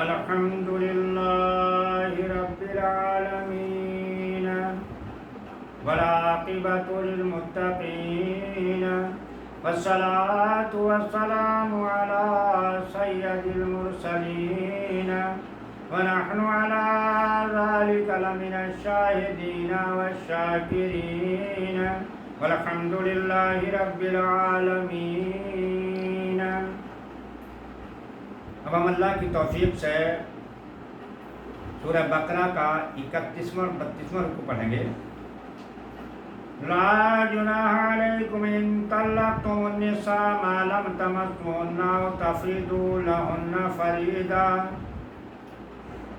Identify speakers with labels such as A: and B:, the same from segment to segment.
A: الحمد لله رب العالمين والعاقبة للمتقين والصلاة والسلام على سيد المرسلين ونحن على ذلك لمن الشاهدين والشاكرين والحمد لله رب العالمين. اب ہم اللہ کی توفیق سے سورہ بقرہ کا 31واں اور 32واں رکوع پڑھیں گے. لا جناح علیکم ان طلقتم النساء ما لم تمسوهن او تفریضوا لهن فریضہ.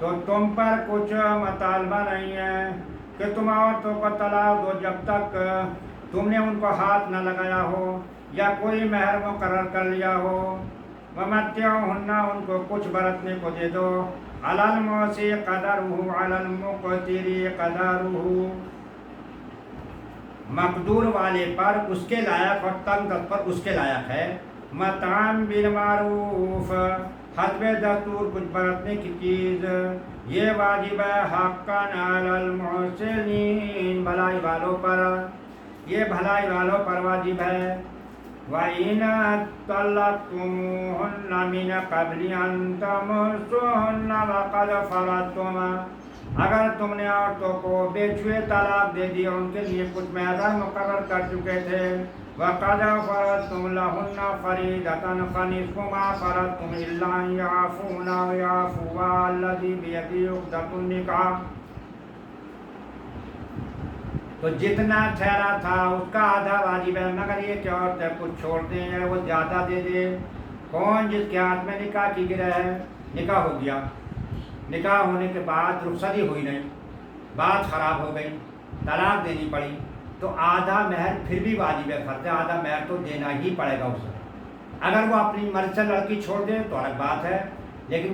A: تو تم پر کچھ مطالبہ نہیں ہے کہ تم عورتوں کو طلاق دو جب تک تم نے ان کو ہاتھ نہ لگایا ہو یا کوئی مہر مقرر کر لیا ہو. ومتعوهن ان کو کچھ برتنے کو دے دو. علی الموسع قدرہ علی المقتر قدرہ. مقدور والے پر اس کے لائق اور تنگ دست پر اس کے لائق ہے. مطعم بالمعروف حسب دستور کچھ برتنے کی چیز یہ واجب ہے. حقا علی المحسنین بھلائی والوں پر یہ بھلائی والوں پر واجب ہے. وَإِنْ طَلَّقْتُمُوهُنَّ مِنْ قَبْلِ أَنْ تَمَسُّوهُنَّ وَقَدْ فَرَضْتُمْ اگر تم نے عورتوں کو بے چھوئے طلاق دے دی اور ان کے لیے کچھ مہر مقرر کر چکے تھے. وَقَدْ فَرَضْتُمْ لَهُنَّ فَرِيضَةً فَنِصْفُ مَا فَرَضْتُمْ إِلَّا أَنْ يَعْفُونَ أَوْ يَعْفُوَ الَّذِي بِيَدِهِ عُقْدَةُ النِّكَاحِ. تو جتنا ٹھہرا تھا اس کا آدھا واجب ہے مگر یہ کہ عورتیں کچھ چھوڑ دیں یا وہ زیادہ دے دے. کون جس کے ہاتھ میں نکاح کی گرہ ہے نکاح ہو گیا, نکاح ہونے کے بعد رخصتی ہوئی نہیں, بات خراب ہو گئی, طلاق دینی پڑی, تو آدھا مہر پھر بھی واجب ہے, فرض ہے, آدھا مہر تو دینا ہی پڑے گا اسے. اگر وہ اپنی مرضی سے لڑکی چھوڑ دے تو الگ بات ہے, لیکن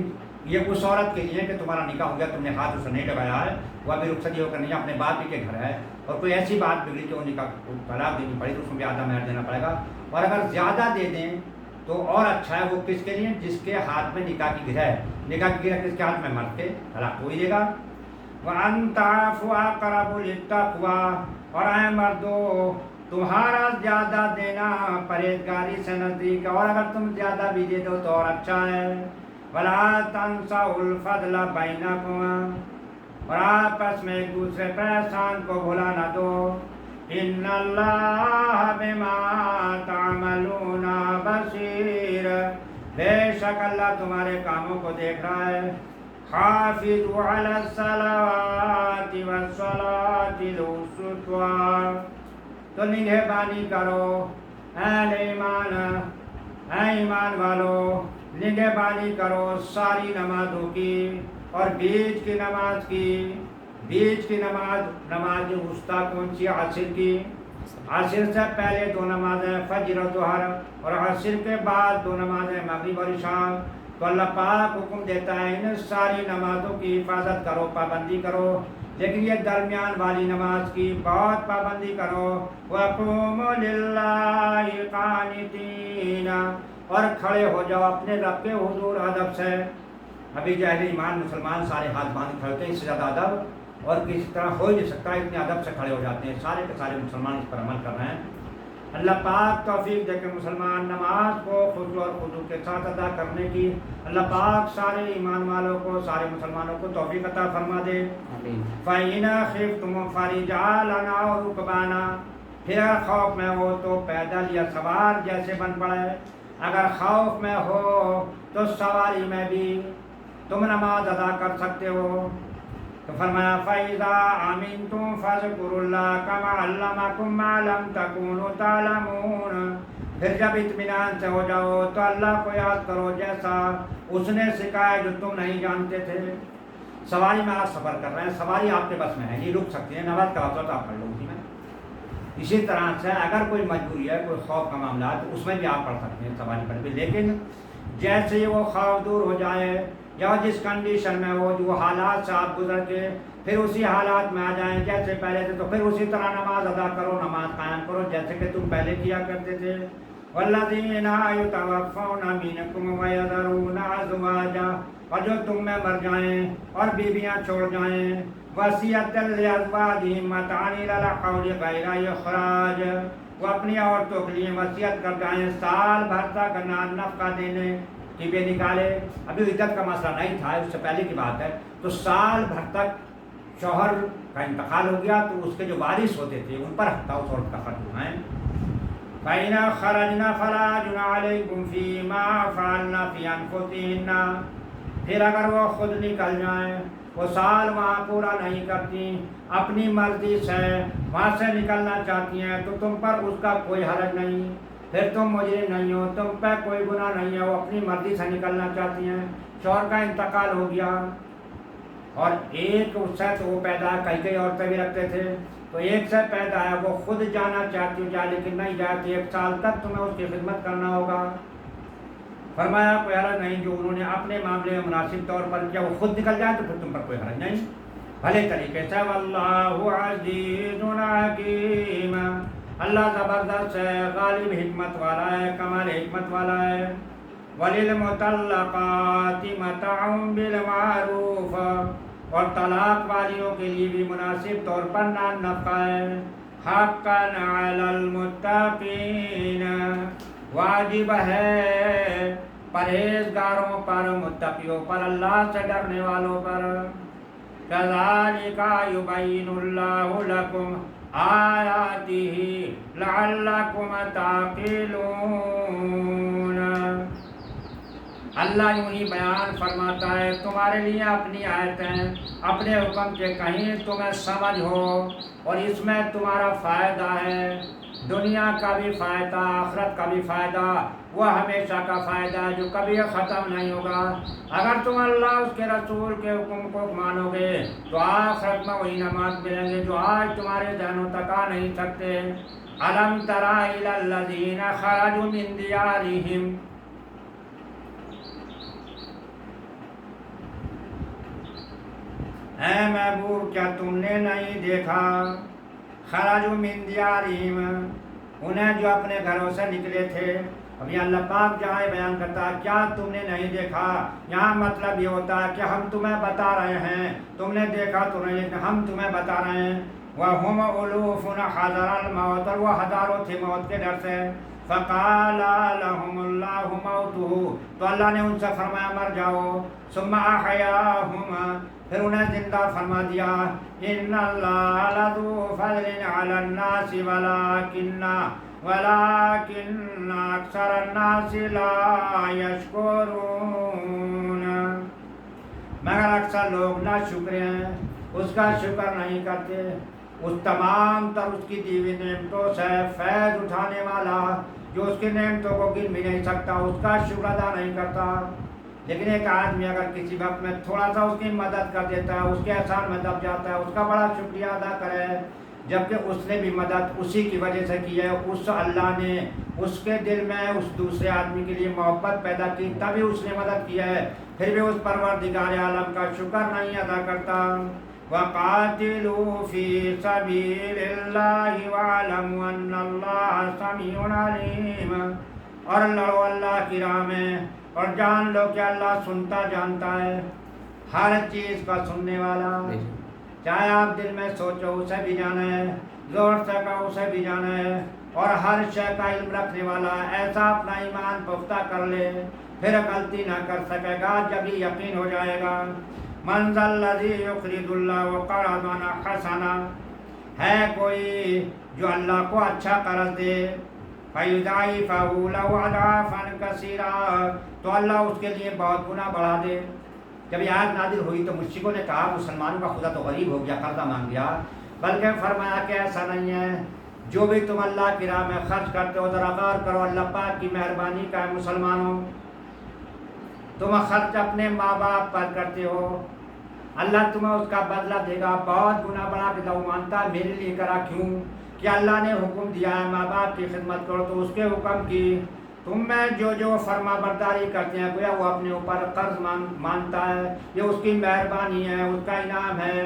A: یہ اس عورت کے لیے کہ تمہارا نکاح ہو گیا, تم نے ہاتھ اسے نہیں لگایا ہے, وہ ابھی رخصتی ہو کر نہیں اپنے باپ ہی کے گھر ہے, اور کوئی ایسی بات بگڑی کہ وہ نکاح طلاق دینی پڑی تو اس میں بھی آدھا مہر دینا پڑے گا. اور اگر زیادہ دے دیں تو اور اچھا ہے. وہ کس کے لیے؟ جس کے ہاتھ میں نکاح کی گرہ ہے. نکاح کی گرہ کس کے ہاتھ میں؟ مرد کے. طلاق وہی دے گا. وَأَن تَعْفُوا أَقْرَبُ لِلتَّقْوَىٰ اور اے مردو تمہارا زیادہ دینا پرہیزگاری سے نزدیک ہے, اور اگر تم زیادہ بھی دے دو تو اور اچھا ہے. وَلَا تَنْسَوْا الْفَضْلَ بَيْنَكُمْ اور آپس میں ایک دوسرے پر احسان کو بھلا نہ دو. ان اللہ بما تعملون بصیر بے شک اللہ تمہارے کاموں کو دیکھ رہا ہے. حافظوا علی الصلوات والصلاۃ الوسطیٰ تو نگہبانی کرو اہل ایمان, اے ایمان والو نگہبانی کرو ساری نمازوں کی اور بیچ کی نماز کی. بیچ کی نماز وسطیٰ کون سی؟ عصر کی. عصر سے پہلے دو نمازیں فجر و ظہر اور عصر کے بعد دو نمازیں مغرب اور عشاء. تو اللہ پاک حکم دیتا ہے ان ساری نمازوں کی حفاظت کرو, پابندی کرو, لیکن یہ درمیان والی نماز کی بہت پابندی کرو. وَقُومُوا لِلَّهِ قَانِتِينَ اور کھڑے ہو جاؤ اپنے رب کے حضور ادب سے. ابھی اہل ایمان مسلمان سارے ہاتھ باندھ کھڑے ہوتے ہیں, اس سے زیادہ ادب اور کسی طرح ہو ہی نہیں سکتا. اتنے ادب سے کھڑے ہو جاتے ہیں. سارے کے سارے مسلمان اس پر عمل کر رہے ہیں. اللہ پاک توفیق دے کے مسلمان نماز کو خضوع اور خضوع کے ساتھ ادا کرنے کی اللہ پاک سارے ایمان والوں کو, سارے مسلمانوں کو توفیق عطا فرما دے. فَإِنْ خِفْتُمْ فَرِجَالًا أَوْ رُكْبَانًا پھر خوف میں ہو تو پیدل یا سوار جیسے بن پڑے. اگر خوف میں ہو تو سواری میں بھی تم نماز ادا کر سکتے ہو. تو فرمایا فَإِذَا أَمِنْتُمْ فَاذْكُرُوا اللَّهَ كَمَا عَلَّمَكُم مَّا لَمْ تَكُونُوا تَعْلَمُونَ پھر جب اطمینان سے ہو جاؤ تو اللہ کو یاد کرو جیسا اس نے سکھایا جو تم نہیں جانتے تھے. سواری میں آپ سفر کر رہے ہیں, سواری آپ کے بس میں ہے, یہ رک سکتے ہیں, نماز کا وقت آپ پڑھ لو اسی میں. اسی طرح سے اگر کوئی مجبوری ہے, کوئی خوف کا معاملہ ہے تو اس میں بھی آپ پڑھ سکتے ہیں سواری پر بھی, لیکن جیسے ہی وہ خوف دور ہو جائے یا جس کنڈیشن میں ہو جو حالات سے آپ گزر کے پھر اسی حالات میں آ جائیں جیسے پہلے تھے, تو پھر اسی طرح نماز ادا کرو, نماز قائم کرو جیسے کہ تم پہلے کیا کرتے تھے. وَالَّذِينَ يُتَوَفَّوْنَ مِنْكُمْ وَيَذَرُونَ أَزْوَاجًا اور جو تم میں مر جائیں اور بیویاں چھوڑ جائیں، وصیۃ لازواجہم متاعا الی الحول غیر اخراج، وہ اپنی عورتوں کے لیے وصیت کر جائیں سال بھر تک نفقہ دینے کہ بے نکالے. ابھی عدت کا مسئلہ نہیں تھا، اس سے پہلے کی بات ہے. تو سال بھر تک شوہر کا انتقال ہو گیا تو اس کے جو وارث ہوتے تھے ان پر حق تھا اس عورت کا فرض اٹھائیں. فَإِنْ خَرَجْنَ فَلَا جُنَاحَ عَلَيْكُمْ فِي مَا فَعَلْنَ فِي أَنفُسِهِنَّ، پھر اگر وہ خود نکل جائیں، وہ سال وہاں پورا نہیں کرتی، اپنی مرضی سے وہاں سے نکلنا چاہتی ہیں، تو تم پر اس کا کوئی حرج نہیں، پھر تم مجرم نہیں ہو، تم پہ کوئی گناہ نہیں ہے. وہ اپنی مرضی سے نکلنا چاہتی ہیں، شوہر کا انتقال ہو گیا اور ایک اس سے تو وہ پیدا ہے، کئی عورتیں بھی رکھتے تھے، تو ایک سے پیدا ہے وہ خود جانا چاہتی ہو جائے لیکن نہیں جائے تو 1 سال تک تمہیں اس کی خدمت کرنا ہوگا. فرمایا کوئی حرج نہیں، جو انہوں نے اپنے معاملے میں مناسب طور پر کیا وہ خود نکل جائے تو پھر تم پر کوئی حرج نہیں، بھلے طریقے سے. واللہ عزیز حکیم، اللہ زبردست ہے، غالب حکمت والا ہے، کمال حکمت والا ہے. وَلِلْمُطَلَّقَاتِ مَتَاعٌ بِالْمَعْرُوفِ، اور طلاق والیوں کے لیے بھی مناسب طور پر نفقہ ہے. حَقًّا عَلَى الْمُتَّقِينَ، واجب ہے پرہیزگاروں پر، متقیوں پر، اللہ سے ڈرنے والوں پر. كَذَلِكَ يُبَيِّنُ اللَّهُ لَكُمْ آيَاتِهِ لَعَلَّكُمْ تَعْقِلُونَ، اللہ یوں ہی بیان فرماتا ہے تمہارے لیے اپنی آیتیں، اپنے حکم کے، کہیں تمہیں سمجھ ہو، اور اس میں تمہارا فائدہ ہے، دنیا کا بھی فائدہ، آخرت کا بھی فائدہ، وہ ہمیشہ کا فائدہ ہے جو کبھی ختم نہیں ہوگا. اگر تم اللہ اس کے رسول کے حکم کو مانو گے تو آخرت میں وہی نعمات ملیں گے جو آج تمہارے ذہنوں تک آ نہیں سکتے. أَلَمْ تَرَ إِلَى الَّذِينَ خَرَجُوا مِنْ دِيَارِهِمْ، اے محبوب کیا تم نے نہیں دیکھا، خرجوا من دیارہم، انہیں جو اپنے گھروں سے نکلے تھے. اب یہ اللہ پاک جہاں بیان کرتا ہے کیا تم نے نہیں دیکھا، یہاں مطلب یہ ہوتا ہے کہ ہم تمہیں بتا رہے ہیں، تم نے دیکھا تو نہیں لیکن ہم تمہیں بتا رہے ہیں. وَهُمْ أُلُوفٌ حَذَرَ الْمَوْتِ، اور وہ ہزاروں تھے موت کے ڈر سے. فَقَالَ لَهُمُ اللَّهُ مَوْتُهُ، تو اللہ نے ان سے فرمایا مر جاؤ. ثُمَّ أَحْيَاهُمْ، پھر انہیں زندہ فرما دیا. إِنَّ اللَّهَ لَذُو فَضْلٍ عَلَى النَّاسِ وَلَكِنَّ أَكْثَرَ النَّاسِ لَا يَشْكُرُونَ، مگر اکثر لوگ نا شکر ہیں، اس کا شکر نہیں کرتے. اس تمام تر اس کی دی ہوئی نعمتوں سے فیض اٹھانے والا جو اس کی نعمتوں کو گن بھی نہیں سکتا، اس کا شکر ادا نہیں کرتا. لیکن ایک آدمی اگر کسی وقت میں تھوڑا سا اس کی مدد کر دیتا ہے، اس کے احسان میں دب جاتا ہے، اس کا بڑا شکریہ ادا کرے، جبکہ اس نے بھی مدد اسی کی وجہ سے کی ہے. اس اللہ نے اس کے دل میں اس دوسرے آدمی کے لیے محبت پیدا کی، تبھی اس نے مدد کی ہے، پھر بھی اس پروردگار عالم کا شکر نہیں ادا کرتا. وَقَاتِلُوا فِي سَبِيلِ اللَّهِ وَاعْلَمُوا أَنَّ اللَّهَ سَمِيعٌ عَلِيمٌ، اور لڑو اللہ کی راہ میں اور جان لو کہ اللہ سنتا جانتا ہے، ہر چیز کا سننے والا. چاہے آپ دل میں سوچو اسے بھی جانا ہے، زور سے کہو اسے بھی جانا ہے، اور ہر شے کا علم رکھنے والا ایسا اپنا ایمان پختہ کر لے پھر غلطی نہ کر سکے گا جب ہی یقین ہو جائے گا. مَنْ ذَا الَّذِي يُقْرِضُ اللَّهَ قَرْضًا حَسَنًا، ہے کوئی جو اللہ کو اچھا قرض دے، فَيُضَاعِفَهُ لَهُ أَضْعَافًا كَثِيرًا، تو اللہ اس کے لیے بہت گنا بڑھا دے. جب یہ آیت نازل ہوئی تو مشرکوں نے کہا مسلمانوں کا خدا تو غریب ہو گیا، قرضہ مانگ گیا، بلکہ فرمایا کہ ایسا نہیں ہے، جو بھی تم اللہ کی راہ میں خرچ کرتے ہو ذرا غور کرو، اللہ پاک کی مہربانی کا ہے. مسلمانوں تم خرچ اپنے ماں باپ پر کرتے ہو، اللہ تمہیں اس کا بدلہ دے گا بہت گنا بڑھا کے. وہ مانتا ہے میرے لیے کرا کیوں کہ اللہ نے حکم دیا ہے ماں باپ کی خدمت کرو تو اس کے حکم کی تم میں جو فرما برداری کرتے ہیں گویا وہ اپنے اوپر قرض مانتا ہے. یہ اس کی مہربانی ہے، اس کا انعام ہے،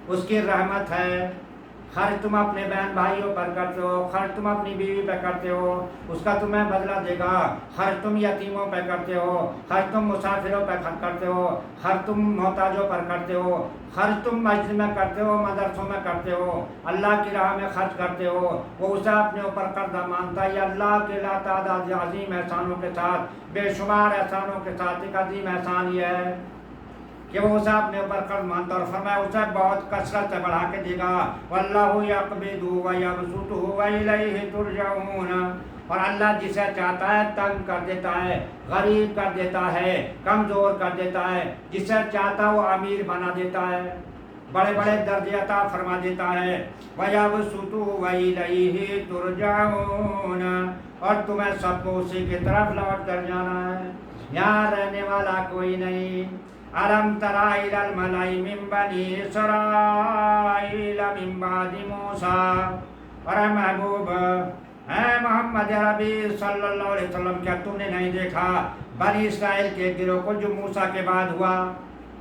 A: اس کی رحمت ہے. خرچ تم اپنے بہن بھائیوں پر کرتے ہو، خرچ تم اپنی بیوی پہ کرتے ہو، اس کا تمہیں بدلہ دے گا۔ خرچ تم یتیموں پہ کرتے ہو، خرچ تم مسافروں پہ کرتے ہو، خرچ تم محتاجوں پر کرتے ہو، خرچ تم مسجد میں کرتے ہو، مدرسوں میں کرتے ہو، اللہ کی راہ میں خرچ کرتے ہو، وہ اسے اپنے اوپر قرضہ مانتا ہے۔ یہ اللہ کے لا تعداد عظیم احسانوں کے ساتھ، بے شمار احسانوں کے ساتھ ایک عظیم احسان یہ ہے کہ وہ اسے اپنے اوپر قرض مانتا، اور فرمایا اسے بہت کثرت سے بڑھا کے دے گا۔ واللہ یقبض ویبسط والیہ ترجعون، اور اللہ جسے چاہتا ہے تنگ کر دیتا ہے، غریب کر دیتا ہے، کمزور کر دیتا ہے، جسے چاہتا ہے وہ امیر بنا دیتا ہے، بڑے بڑے درجے عطا فرما دیتا ہے۔ ویبسط والیہ ترجعون، اور تمہیں سب کو اسی کی طرف لوٹ کر جانا ہے، یہاں رہنے والا کوئی نہیں۔ أَلَمْ تَرَ إِلَى الْمَلَإِ مِنْ بَنِي إِسْرَائِيلَ مِنْ بَعْدِ مُوسَىٰ، اور اے محبوب، اے محمد عربی صلی اللہ علیہ وسلم، کیا تم نے نہیں دیکھا بنی اسرائیل کے گروہ کو جو موسیٰ کے بعد ہوا؟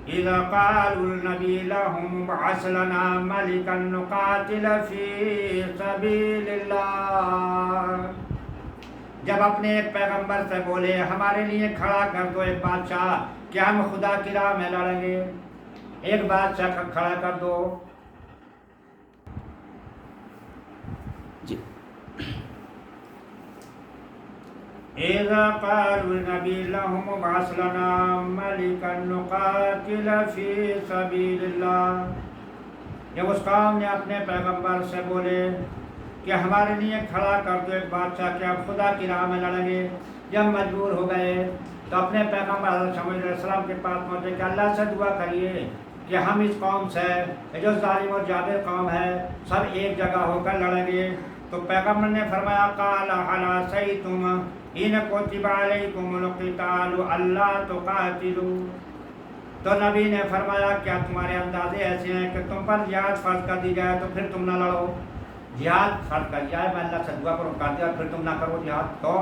A: إِذَا قَالُوا النَّبِيُّ لَهُمُ ابْعَثْ لَنَا مَلِكًا نُقَاتِلَ فِي سَبِيلِ اللَّهِ، جب اپنے ایک پیغمبر سے بولے ہمارے لیے کھڑا کر دو ایک بادشاہ کہ ہم خدا کی راہ میں لڑیں گے، ایک بادشاہ کھڑا کر دو۔ إِذَا قَالُوا النَّبِيُّ لَهُمُ ابْعَثْ لَنَا مَلِكًا نُقَاتِلَ فِي سَبِيلِ اللَّهِ، جب اس قوم نے اپنے پیغمبر سے بولے کہ ہمارے لیے کھڑا کر دو ایک بادشاہ کہ آپ خدا کی راہ میں لڑیں گے، جب مجبور ہو گئے تو اپنے پیغمبر حضرت شمعون علیہ السلام کے پاس پہنچے کہ اللہ سے دعا کریے کہ ہم اس قوم سے جو ظالم اور جابر قوم ہے سب ایک جگہ ہو کر لڑیں گے۔ تو پیغمبر نے فرمایا قال هل عصیتم ان کتب علیکم القتال الا تقاتلوا، تو نبی نے فرمایا کیا تمہارے اندازے ایسے ہیں کہ تم پر جہاد فرض کر دی جائے تو پھر تم نہ لڑو؟ جہاد فرض کر جائے، میں اللہ سے دعا کروں کر دیا، پھر تم نہ کرو جہاد؟ تو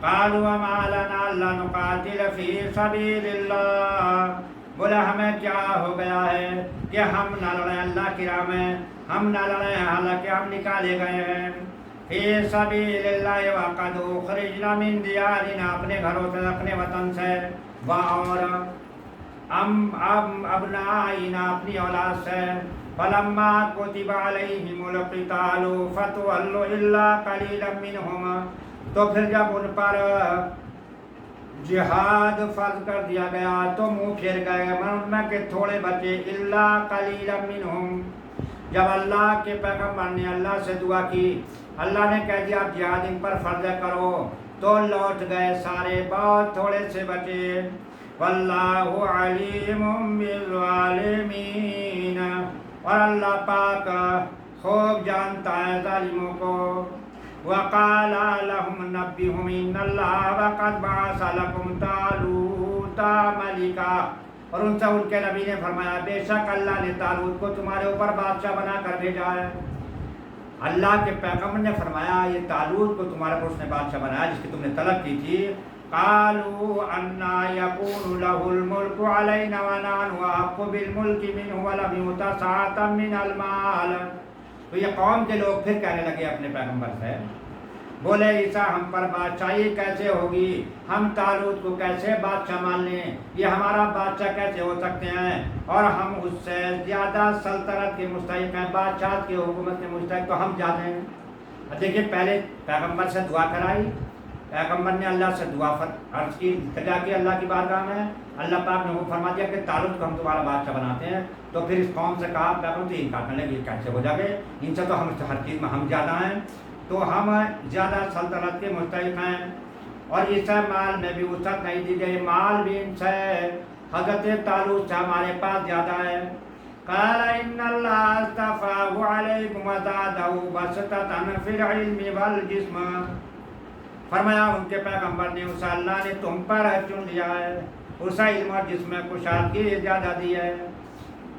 A: قالوا وما لنا الا نقاتل فی سبیل اللہ، بولا ہمیں کیا ہو گیا ہے کہ ہم نہ لڑیں اللہ کی راہ میں، ہم نہ لڑیں حالانکہ ہم نکالے گئے ہیں فی سبیل اللہ وقد اخرجنا من دیارنا، اپنے گھروں سے اپنے وطن سے، اور ابنائنا اپنی اولاد سے، فلما کتب علیہم القتال فتولوا الا قلیلا منہم، تو پھر جب ان پر جہاد فرض کر دیا گیا تو منہ پھیر گئے، ان میں کہ تھوڑے بچے، الا قلیلا منہم، جب اللہ کے پیغمبر نے اللہ سے دعا کی، اللہ نے کہہ دیا جہاد ان پر فرض کرو، تو لوٹ گئے سارے، بہت تھوڑے سے بچے۔ واللہ علیم بالظالمین، اور اللہ پاک خوب جانتا ہے ظالموں کو۔ وقال لهم نبئهم ان اللہ وقد بعث لكم طالوت ملکا، اور ان سے ان کے نبی نے فرمایا بے شک اللہ نے طالوت کو تمہارے اوپر بادشاہ بنا کر بھیجا ہے۔ اللہ کے پیغمبر نے فرمایا یہ طالوت کو تمہارے اوپر اس نے بادشاہ بنایا جس کی تم نے طلب کی تھی۔ قالوا انا يكون له الملك علينا ونحن احق بالملك منه ولم يؤت سعة من المال، تو یہ قوم کے لوگ پھر کہنے لگے اپنے پیغمبر سے، بولے عیسیٰ ہم پر بادشاہی کیسے ہوگی، ہم طالوت کو کیسے بادشاہ مان لیں، یہ ہمارا بادشاہ کیسے ہو سکتے ہیں، اور ہم اس سے زیادہ سلطنت کے مستحق ہیں، بادشاہت کی حکومت کے مستحق تو ہم زیادہ ہیں۔ دیکھیے پہلے پیغمبر سے دعا کرائی، پیغمبر نے اللہ سے دعا عرض کی، التجا کی اللہ کی بارگاہ میں، اللہ پاک نے وہ فرما دیا کہ طالوت کو ہم تمہارا بادشاہ بناتے ہیں۔ تو پھر اس قوم سے کہا پیغمبر تو انکار کرنے لگے کیسے ہو جائے، ان سے تو ہم ہر چیز میں ہم زیادہ ہیں، تو ہم زیادہ سلطنت کے مستحق ہیں، اور اس سے مال میں بھی وسعت نہیں دی گئی، مال بھی ان سے حضرت طالوت سے ہمارے پاس زیادہ ہے۔ قال ان اللہ اصطفاہ علیکم وزادہ بسطۃ فی العلم والجسم، فرمایا ان کے پیغمبر نے اسے اللہ نے تم پر چن لیا ہے، اسے علم اور جسم میں کشادگی زیادہ دی ہے۔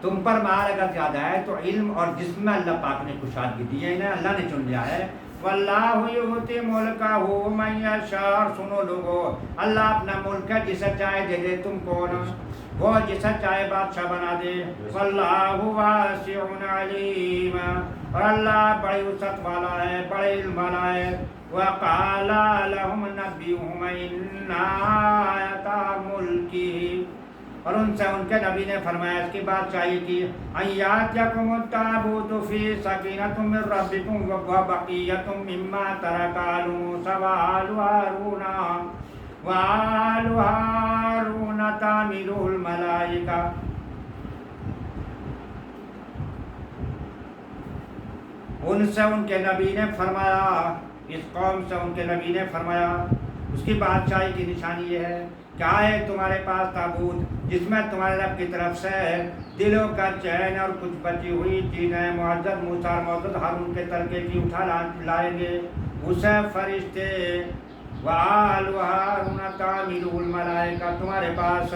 A: تم پر مال اگر زیادہ ہے تو علم اور جسم میں اللہ پاک نے کشادگی دی ہے، انہیں اللہ نے چن لیا ہے۔ واللہ یؤتی ملکہ من یشاء، اور سنو لوگو اللہ اپنا ملک ہے جسے چاہے دے دے تم کو، وہ جسے چاہے بادشاہ بنا دے. واللہ واسع علیم، اور اللہ بڑی وسعت والا ہے، بڑے علم والا ہے. وقال لهم نبيهم ان آیت ملکی، اور ان سے ان کے نبی نے فرمایا اس کی بادشاہی کی، ایاتکم التابوت فی سکینۃ من ربکم وبقیۃ مما ترک آل موسیٰ وآل ہارون تحملہ الملائکہ. ان سے ان کے نبی نے فرمایا، اس قوم سے ان کے نبی نے فرمایا اس کی بادشاہی کی نشانی یہ ہے، کیا ہے تمہارے پاس تابوت جس میں تمہارے رب کی طرف سے دلوں کا چین اور کچھ بچی ہوئی چیزیں معزز موسیٰ اور معزز ہارون کے ترکے کی اٹھا لائیں گے. اسے فرشتے وآل ہارون تحملہ الملائکہ، تمہارے پاس.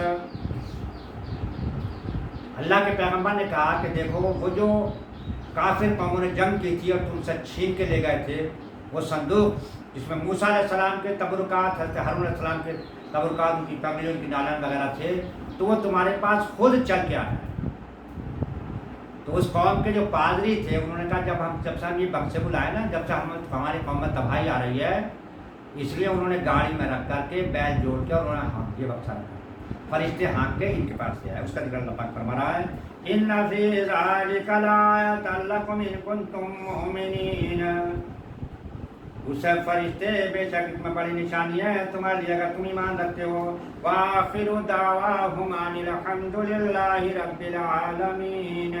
A: اللہ کے پیغمبر نے کہا کہ دیکھو وہ جو کافر قوموں نے جنگ کی تھی اور تم سے چھین کے لے گئے تھے، وہ صندوق جس میں موسیٰ علیہ السلام کے تبرکات، حضرت ہارون علیہ السلام کے تبرکات، ان کی پگڑی، ان کی نالن وغیرہ تھے، تو وہ تمہارے پاس خود چل کے آیا ہے. تو اس قوم کے جو پادری تھے انہوں نے کہا جب سے ہم یہ بخشے بلائے نا، جب سے ہماری قوم میں تباہی آ رہی ہے، اس لیے انہوں نے گاڑی میں رکھ کر کے بیل جوڑ کے اور انہوں نے یہ بخشا رکھا. فرشتے ہانک کے ان کے پاس سے آئے. اس کا ذکر اللہ پاک فرما رہا ہے، ان فی ذلک لآیۃ لکم ان کنتم مؤمنین. اسے فرشتے بے شک اس میں بڑی نشانی ہے تمہارے لیے اگر تم ایمان رکھتے ہو. وآخر دعواہم ان الحمد للہ رب العالمین.